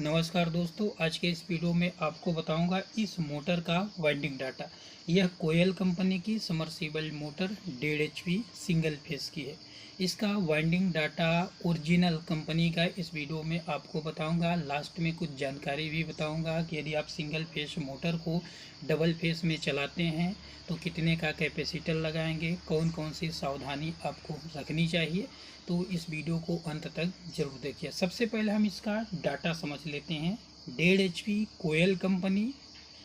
नमस्कार दोस्तों, आज के इस वीडियो में आपको बताऊंगा इस मोटर का वाइंडिंग डाटा। यह कोयल कंपनी की submersible motor 1.5 HP single phase की है। इसका वाइंडिंग डाटा ओरिजिनल कंपनी का इस वीडियो में आपको बताऊंगा। लास्ट में कुछ जानकारी भी बताऊंगा कि यदि आप सिंगल फेस मोटर को डबल फेस में चलाते हैं तो कितने का कैपेसिटर लगाएंगे, कौन कौन सी सावधानी आपको रखनी चाहिए। तो इस वीडियो को अंत तक जरूर देखिए। सबसे पहले हम इसका डाटा समझ लेते हैं। 1.5 HP कोयल कंपनी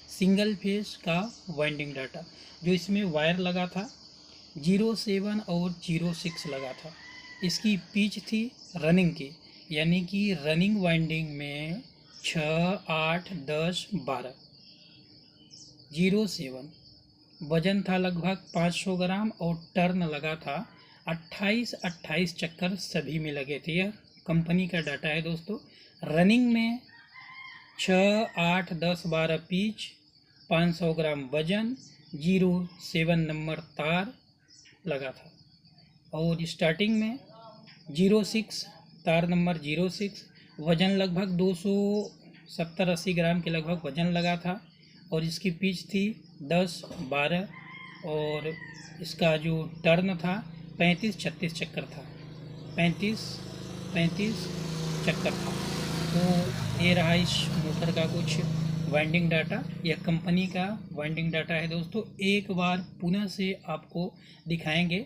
सिंगल फेस का वाइंडिंग डाटा। जो इसमें वायर लगा था 07 और 06 लगा था। इसकी पिच थी रनिंग की, यानी कि रनिंग वाइंडिंग में 6, 8, 10, 12। 07 वजन था लगभग 500 ग्राम और टर्न लगा था 28 चक्कर सभी में लगे थे। यह कंपनी का डाटा है दोस्तों। रनिंग में 6, 8, 10, 12 पिच, 500 ग्राम वजन, 07 नंबर तार लगा था। और स्टार्टिंग में 06 तार नंबर 06, वजन लगभग 270-80 ग्राम के लगभग वजन लगा था। और इसकी पिच थी 10, 12 और इसका जो टर्न था 35-36 चक्कर था। 35 चक्कर था। तो ये रहा इस मोटर का कुछ वाइंडिंग डाटा। यह कंपनी का वाइंडिंग डाटा है दोस्तों। एक बार पुनः से आपको दिखाएंगे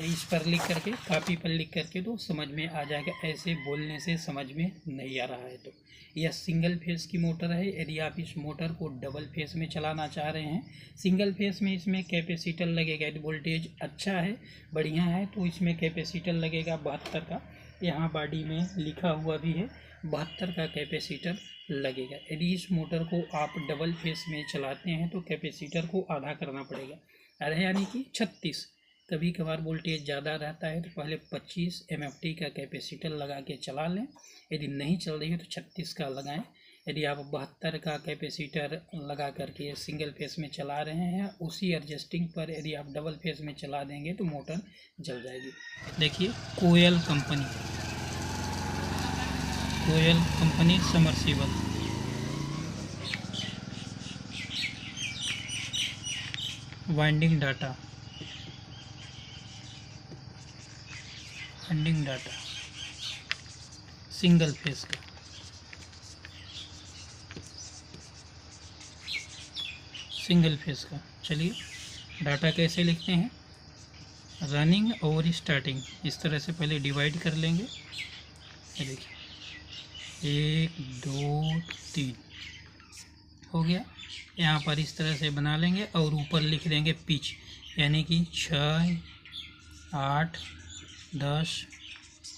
इस पर लिख करके, कापी पर लिख करके, तो समझ में आ जाएगा। ऐसे बोलने से समझ में नहीं आ रहा है। तो यह सिंगल फेस की मोटर है। यदि आप इस मोटर को डबल फेस में चलाना चाह रहे हैं, सिंगल फेस में इसमें कैपेसिटर लगेगा। यदि वोल्टेज अच्छा है, बढ़िया है, तो इसमें कैपेसिटर लगेगा 72 का। यहाँ बॉडी में लिखा हुआ भी है 72 का कैपेसिटर लगेगा। यदि इस मोटर को आप डबल फेस में चलाते हैं तो कैपेसिटर को आधा करना पड़ेगा। आधा यानी कि 36। कभी कभार वोल्टेज ज़्यादा रहता है तो पहले 25 MFT का कैपेसिटर लगा के चला लें। यदि नहीं चल रही है तो 36 का लगाएं। यदि आप 72 का कैपेसिटर लगा करके सिंगल फेस में चला रहे हैं, उसी एडजस्टिंग पर यदि आप डबल फेस में चला देंगे तो मोटर जल जाएगी। देखिए, Koyal company submersible winding data single phase का। चलिए डाटा कैसे लिखते हैं। रनिंग और स्टार्टिंग इस तरह से पहले डिवाइड कर लेंगे। ये देखिए 1, 2, 3 हो गया। यहाँ पर इस तरह से बना लेंगे और ऊपर लिख देंगे पिच, यानी कि 6, 8, 10,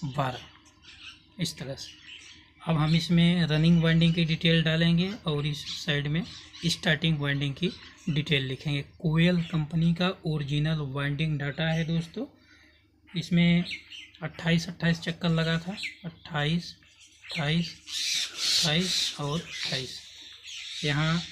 12 इस तरह से। अब हम इसमें रनिंग वाइंडिंग की डिटेल डालेंगे और इस साइड में स्टार्टिंग वाइंडिंग की डिटेल लिखेंगे। कोयल कंपनी का ओरिजिनल वाइंडिंग डाटा है दोस्तों। इसमें 28 चक्कर लगा था। 28 और 28। यहाँ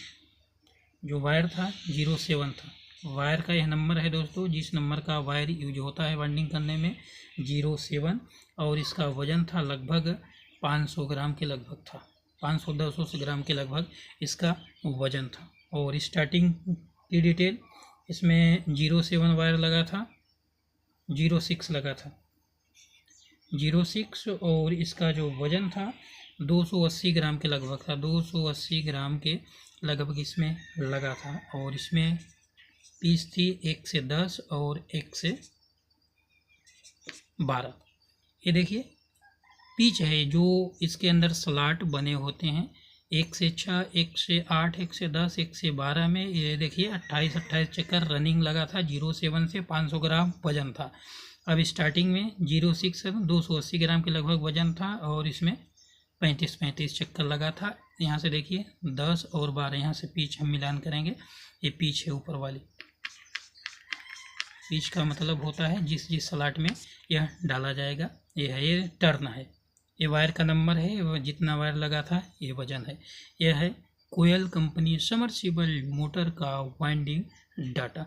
जो वायर था 07 था। वायर का यह नंबर है दोस्तों, जिस नंबर का वायर यूज होता है वाइंडिंग करने में, 07। और इसका वजन था लगभग 500 ग्राम के लगभग था। 500-200 ग्राम के लगभग इसका वजन था। और स्टार्टिंग की डिटेल, इसमें 07 वायर लगा था, 06 लगा था। 06 और इसका जो वजन था 280 ग्राम के लगभग था। 280 ग्राम के लगभग इसमें लगा था। और इसमें पीस थी 1 से 10 और 1 से 12। ये देखिए पिच है जो इसके अंदर स्लॉट बने होते हैं। 1 से 6, 1 से 8, 1 से 10, 1 से 12 में। ये देखिए 28 चक्कर रनिंग लगा था। 07 से 500 ग्राम वजन था। अब स्टार्टिंग में 06 280 ग्राम के लगभग वजन था और इसमें 35 चक्कर लगा था। यहाँ से देखिए 10 और 12, यहाँ से पिच हम मिलान करेंगे। ये पिच है ऊपर वाली। पिच का मतलब होता है जिस स्लॉट में यह डाला जाएगा। ये है, ये टर्न है। ये वायर का नंबर है, जितना वायर लगा था ये वजन है। यह है कोयल कंपनी समरसीबल मोटर का वाइंडिंग डाटा।